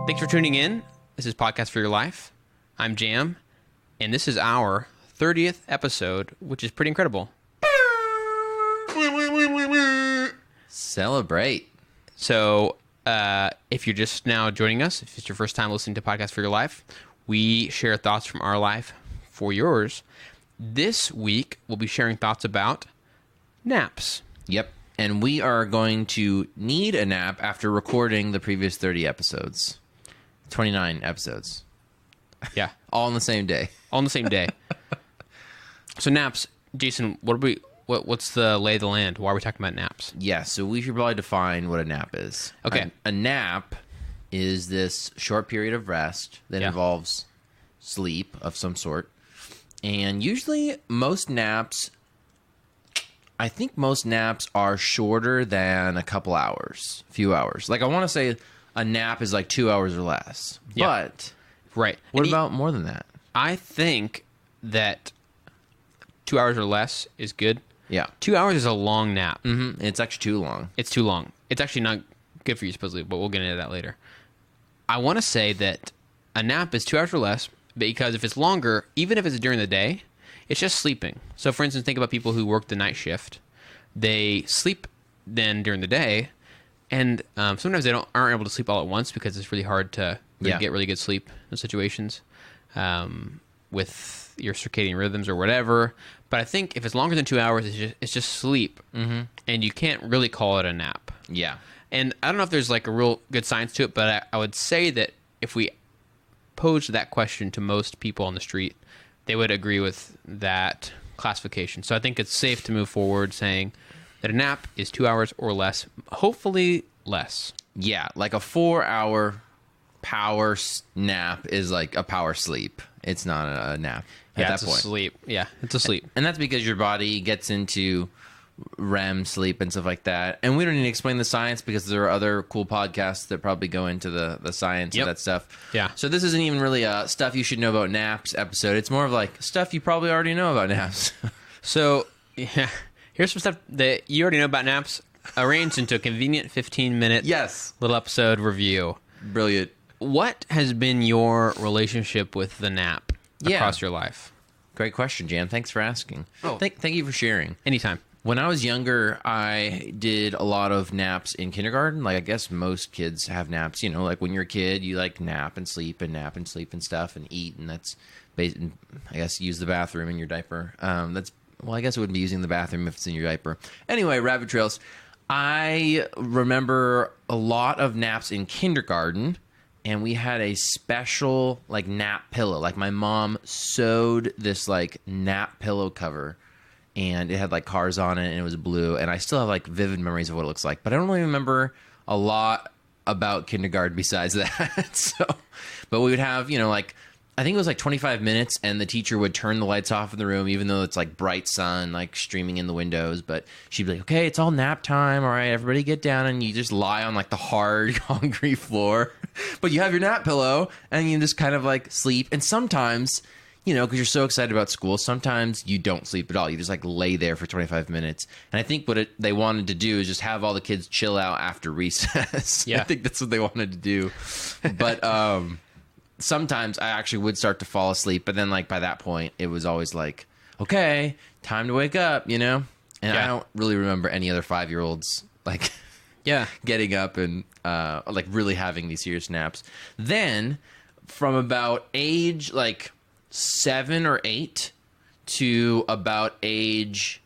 Thanks for tuning in. This is Podcast for Your Life. I'm Jam, and this is our 30th episode, which is pretty incredible. Celebrate. So, if you're just now joining us, if it's your first time listening to Podcast for Your Life, we share thoughts from our life for yours. This week, we'll be sharing thoughts about naps. Yep. And we are going to need a nap after recording the previous 30 episodes. 29 episodes. Yeah. All on the same day. All on the same day. So naps, Jason, what's the lay of the land? Why are we talking about naps? Yeah, so we should probably define what a nap is. Okay. A nap is this short period of rest that involves sleep of some sort. And usually most naps are shorter than a couple hours, few hours. Like I want to say a nap is like 2 hours or less. Yeah. But Right. what about more than that? I think that 2 hours or less is good. Yeah. 2 hours is a long nap. It's actually too long. It's too long. It's actually not good for you, supposedly, but we'll get into that later. I want to say that a nap is 2 hours or less because if it's longer, even if it's during the day, it's just sleeping. So, for instance, think about people who work the night shift. They sleep then during the day, and sometimes they aren't able to sleep all at once because it's really hard to get really good sleep in situations with your circadian rhythms or whatever. But I think if it's longer than 2 hours, it's just sleep, and you can't really call it a nap. Yeah. And I don't know if there's like a real good science to it, but I would say that if we posed that question to most people on the street, they would agree with that classification. So I think it's safe to move forward saying that a nap is 2 hours or less, hopefully less. Yeah, like a 4 hour power nap is like a power sleep. It's not a nap at that point. It's a sleep. Yeah, it's a sleep. And that's because your body gets into REM sleep and stuff like that. And we don't need to explain the science because there are other cool podcasts that probably go into the science of that stuff. Yeah. So this isn't even really a stuff you should know about naps episode. It's more of like stuff you probably already know about naps. So, yeah, here's some stuff that you already know about naps arranged into a convenient 15-minute little episode review. Brilliant. What has been your relationship with the nap across your life? Great question, Jan. Thanks for asking. Oh. Thank you for sharing. Anytime. When I was younger, I did a lot of naps in kindergarten. Like, I guess most kids have naps. You know, like when you're a kid, you like nap and sleep and stuff and eat. And that's, I guess, use the bathroom in your diaper. I guess it wouldn't be using the bathroom if it's in your diaper. Anyway, rabbit trails. I remember a lot of naps in kindergarten. And we had a special, like, nap pillow. Like, my mom sewed this, like, nap pillow cover. And it had, like, cars on it, and it was blue. And I still have, like, vivid memories of what it looks like. But I don't really remember a lot about kindergarten besides that. But we would have, you know, like, I think it was, like, 25 minutes, and the teacher would turn the lights off in the room, even though it's, like, bright sun, like, streaming in the windows. But she'd be like, okay, it's all nap time. All right, everybody get down. And you just lie on, like, the hard concrete floor. But you have your nap pillow, and you just kind of, like, sleep. And sometimes, you know, because you're so excited about school, sometimes you don't sleep at all. You just, like, lay there for 25 minutes. And I think what they wanted to do is just have all the kids chill out after recess. Yeah. I think that's what they wanted to do. But sometimes I actually would start to fall asleep. But then, like, by that point, it was always like, okay, time to wake up, you know? And I don't really remember any other 5-year-olds, like... getting up and like really having these serious naps. Then from about age like 7 or 8 to about age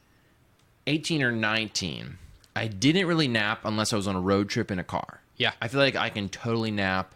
18 or 19, I didn't really nap unless I was on a road trip in a car. Yeah. I feel like I can totally nap.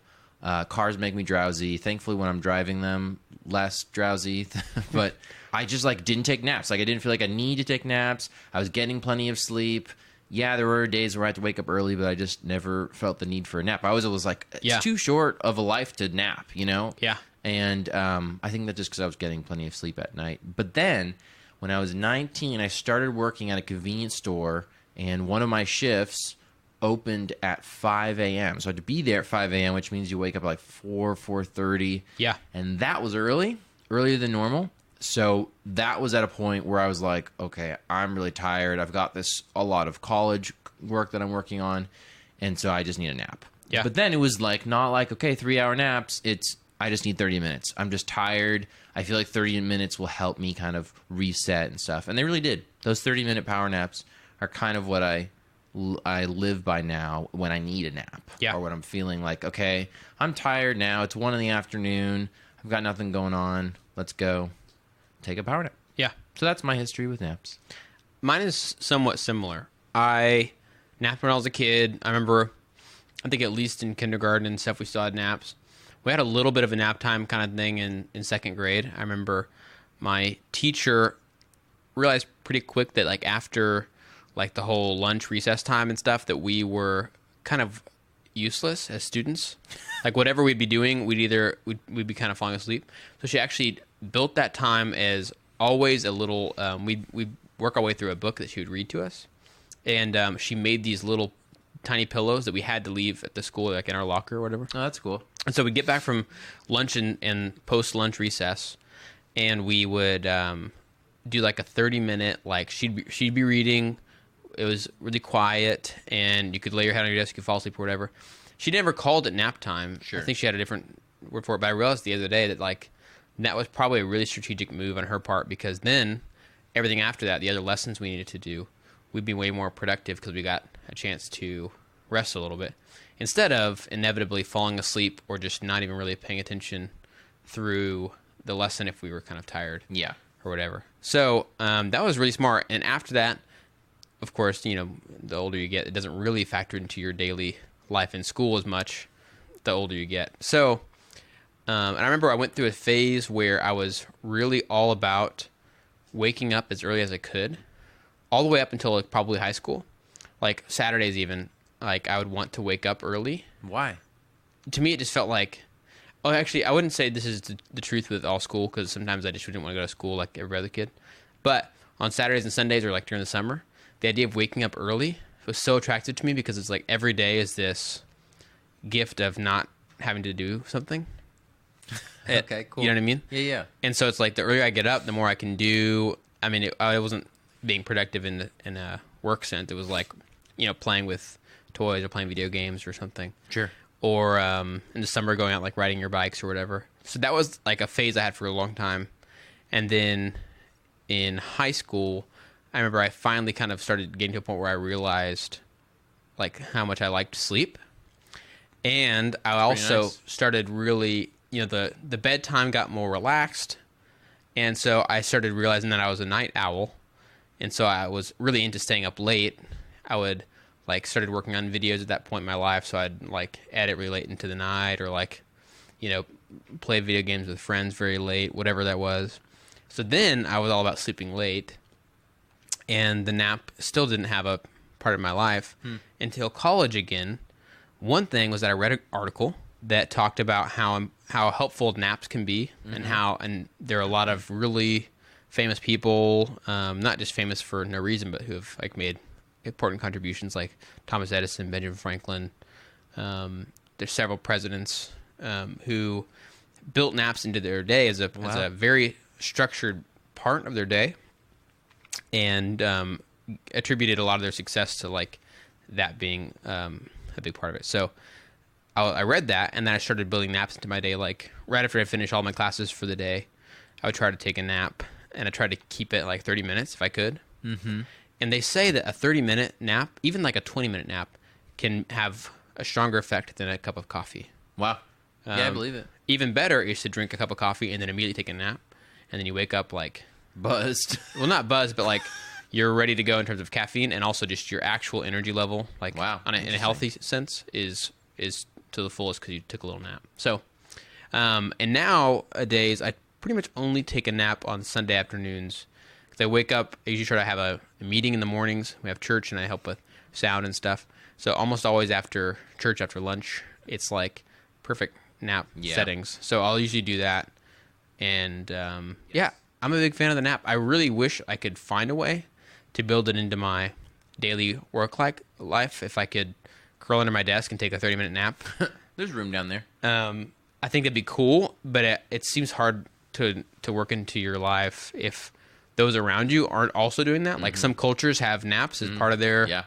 Cars make me drowsy. Thankfully, when I'm driving them, less drowsy. But I just like didn't take naps. Like I didn't feel like I need to take naps. I was getting plenty of sleep. Yeah, there were days where I had to wake up early, but I just never felt the need for a nap. I always was like, it's too short of a life to nap, you know? Yeah. And I think that's just because I was getting plenty of sleep at night. But then, when I was 19, I started working at a convenience store, and one of my shifts opened at 5 a.m. So I had to be there at 5 a.m., which means you wake up at like 4:30. Yeah. And that was earlier than normal. So that was at a point where I was like, okay, I'm really tired. I've got a lot of college work that I'm working on. And so I just need a nap. Yeah. But then it was like, not like, okay, 3-hour naps. It's, I just need 30 minutes. I'm just tired. I feel like 30 minutes will help me kind of reset and stuff. And they really did. Those 30-minute power naps are kind of what I live by now when I need a nap. Yeah. Or when I'm feeling like, okay, I'm tired now. It's 1 PM. I've got nothing going on. Let's go take a power nap. Yeah. So that's my history with naps. Mine is somewhat similar. I napped when I was a kid. I remember, I think at least in kindergarten and stuff, we still had naps. We had a little bit of a nap time kind of thing in second grade. I remember my teacher realized pretty quick that like after like the whole lunch recess time and stuff that we were kind of useless as students. Like whatever we'd be doing, we'd be kind of falling asleep. So she actually built that time as always a little, we'd work our way through a book that she would read to us. And she made these little tiny pillows that we had to leave at the school, like in our locker or whatever. Oh, that's cool. And so we'd get back from lunch and post-lunch recess, and we would do like a 30-minute, like she'd be reading. It was really quiet, and you could lay your head on your desk, you could fall asleep or whatever. She never called it nap time. Sure. I think she had a different word for it, but I realized the other day that like that was probably a really strategic move on her part, because then everything after that, the other lessons we needed to do, we'd be way more productive because we got a chance to rest a little bit instead of inevitably falling asleep or just not even really paying attention through the lesson if we were kind of tired. Yeah. Or whatever. So that was really smart. And after that, of course, you know, the older you get, it doesn't really factor into your daily life in school as much the older you get. So, and I remember I went through a phase where I was really all about waking up as early as I could, all the way up until like probably high school. Like Saturdays even, like I would want to wake up early. Why? To me, it just felt like, oh, actually, I wouldn't say this is the truth with all school, because sometimes I just didn't want to go to school like every other kid. But on Saturdays and Sundays, or like during the summer, the idea of waking up early was so attractive to me, because it's like every day is this gift of not having to do something. Okay, cool. You know what I mean? Yeah, yeah. And so it's like the earlier I get up, the more I can do. I mean, I wasn't being productive in a work sense. It was like, you know, playing with toys or playing video games or something. Sure. Or in the summer going out like riding your bikes or whatever. So that was like a phase I had for a long time. And then in high school, I remember I finally kind of started getting to a point where I realized like how much I liked sleep. And I also nice. started really, you know, the bedtime got more relaxed. And so I started realizing that I was a night owl. And so I was really into staying up late. I would like started working on videos at that point in my life. So I'd like edit really late into the night, or like, you know, play video games with friends very late, whatever that was. So then I was all about sleeping late. And the nap still didn't have a part of my life until college again. One thing was that I read an article that talked about how helpful naps can be, and there are a lot of really famous people, not just famous for no reason, but who have like made important contributions, like Thomas Edison, Benjamin Franklin. There's several presidents who built naps into their day as a very structured part of their day, and attributed a lot of their success to like that being a big part of it. So I read that, and then I started building naps into my day. Like right after I finished all my classes for the day, I would try to take a nap, and I tried to keep it like 30 minutes if I could. Mm-hmm. And they say that a 30-minute nap, even like a 20-minute nap, can have a stronger effect than a cup of coffee. Wow. Yeah, I believe it. Even better is to drink a cup of coffee and then immediately take a nap, and then you wake up like Buzzed. Well, not buzzed, but like you're ready to go in terms of caffeine, and also just your actual energy level, like Wow, in a healthy sense, is to the fullest because you took a little nap. So, and nowadays I pretty much only take a nap on Sunday afternoons, because I wake up. I usually try to have a meeting in the mornings. We have church, and I help with sound and stuff. So almost always after church, after lunch, it's like perfect nap settings. So I'll usually do that, and yeah, I'm a big fan of the nap. I really wish I could find a way to build it into my daily work life. If I could curl under my desk and take a 30-minute nap. There's room down there. I think that'd be cool, but it seems hard to work into your life if those around you aren't also doing that. Like some cultures have naps as part of their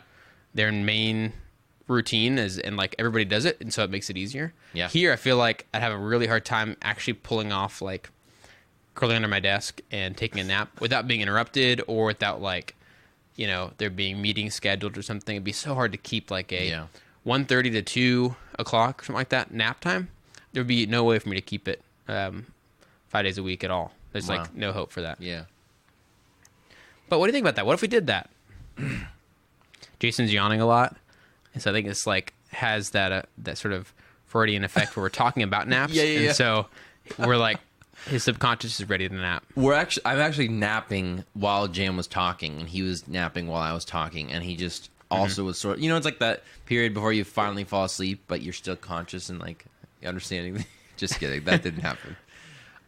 main routine and like everybody does it, and so it makes it easier. Yeah. Here, I feel like I'd have a really hard time actually pulling off like curling under my desk and taking a nap without being interrupted or without like, there being meetings scheduled or something. It'd be so hard to keep like a 1:30 to 2 o'clock, something like that, nap time. There'd be no way for me to keep it 5 days a week at all. There's like no hope for that. Yeah. But what do you think about that? What if we did that? Jason's yawning a lot, and so I think it's like has that sort of Freudian effect where we're talking about naps. And so we're like, his subconscious is ready to nap. I'm actually napping while Jam was talking, and he was napping while I was talking, and he just also was sort of, it's like that period before you finally fall asleep, but you're still conscious and like understanding. Just kidding, that didn't happen.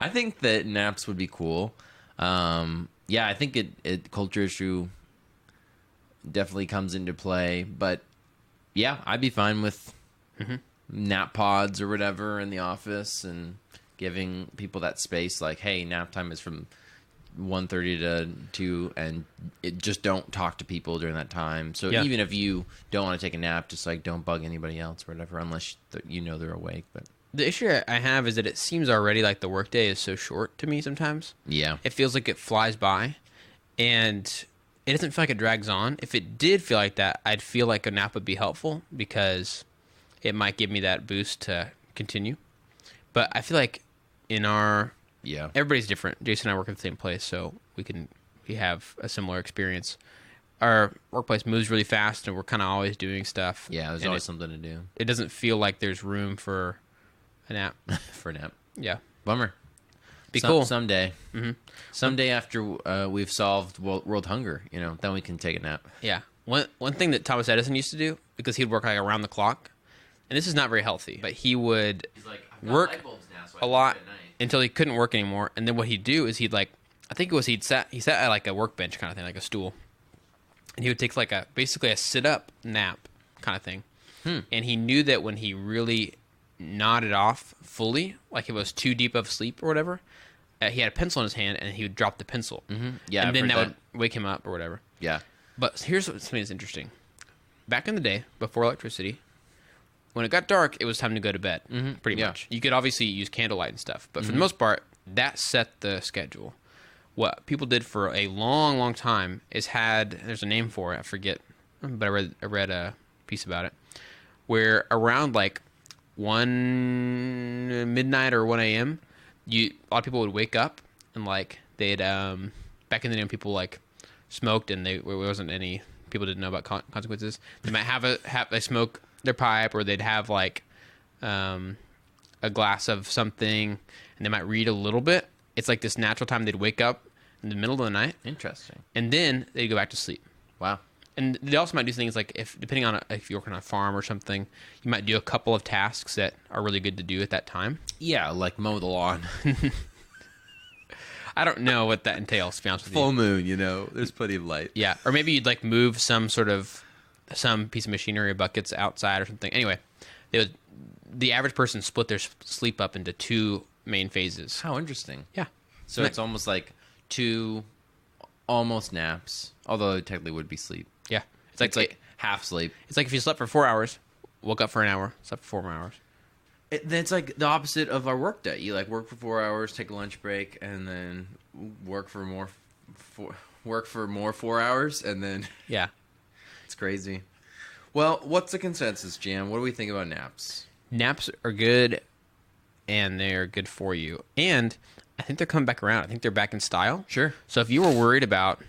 I think that naps would be cool. I think culture issue definitely comes into play, but yeah, I'd be fine with nap pods or whatever in the office and giving people that space. Like, hey, nap time is from 1:30 to 2, and just don't talk to people during that time. So even if you don't want to take a nap, just like don't bug anybody else or whatever, unless they're awake. But the issue I have is that it seems already like the workday is so short to me sometimes. Yeah. It feels like it flies by, and it doesn't feel like it drags on. If it did feel like that, I'd feel like a nap would be helpful because it might give me that boost to continue. But I feel like everybody's different. Jason and I work at the same place, so we have a similar experience. Our workplace moves really fast, and we're kind of always doing stuff. Yeah, there's always something to do. It doesn't feel like there's room for a nap. For a nap. Yeah. Bummer. Be cool. Someday. Mm-hmm. Someday after we've solved world hunger, then we can take a nap. Yeah. One thing that Thomas Edison used to do, because he'd work like around the clock, and this is not very healthy, but he would work a lot until he couldn't work anymore. And then what he'd do is he sat at like a workbench kind of thing, like a stool, and he would take like basically a sit up nap kind of thing. And he knew that when he really nodded off fully, like it was too deep of sleep or whatever, he had a pencil in his hand and he would drop the pencil. Yeah, and then that would wake him up or whatever. Yeah. But here's something that's interesting. Back in the day, before electricity, when it got dark, it was time to go to bed, pretty much. You could obviously use candlelight and stuff, but for the most part, that set the schedule. What people did for a long, long time is there's a name for it, I forget, but I read a piece about it, where around like 1 midnight or 1 a.m., a lot of people would wake up and like they'd back in the day when people like smoked and there wasn't any people didn't know about consequences. They might they smoke their pipe, or they'd have like a glass of something, and they might read a little bit. It's like this natural time they'd wake up in the middle of the night. Interesting. And then they'd go back to sleep. Wow. And they also might do things like depending on if you're working on a farm or something, you might do a couple of tasks that are really good to do at that time. Yeah, like mow the lawn. I don't know what that entails, to be honest with you. Full moon, there's plenty of light. Yeah, or maybe you'd like move some piece of machinery or buckets outside or something. Anyway, the average person split their sleep up into 2 main phases. How interesting. Yeah. So it's almost like 2 almost naps, although it technically would be sleep. Yeah. It's like half sleep. It's like if you slept for 4 hours, woke up for an hour, slept for 4 more hours. It's like the opposite of our work day. You like work for 4 hours, take a lunch break, and then work for more 4 hours, and then yeah, it's crazy. Well, what's the consensus, Jam? What do we think about naps? Naps are good, and they're good for you. And I think they're coming back around. I think they're back in style. Sure. So if you were worried about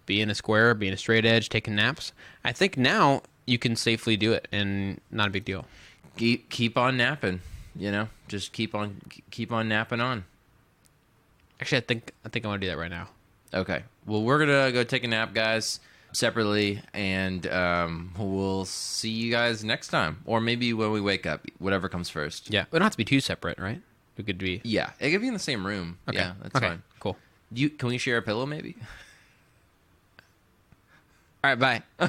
being a square, being a straight edge, taking naps, I think now you can safely do it, and not a big deal. Keep on napping, just keep on napping on. Actually, I think I want to do that right now. Okay. Well, we're gonna go take a nap, guys, separately, and we'll see you guys next time, or maybe when we wake up, whatever comes first. Yeah, we don't have to be too separate, right? We could be. Yeah, it could be in the same room. Okay. Yeah, that's okay. fine. Cool. Can we share a pillow, maybe? All right. Bye.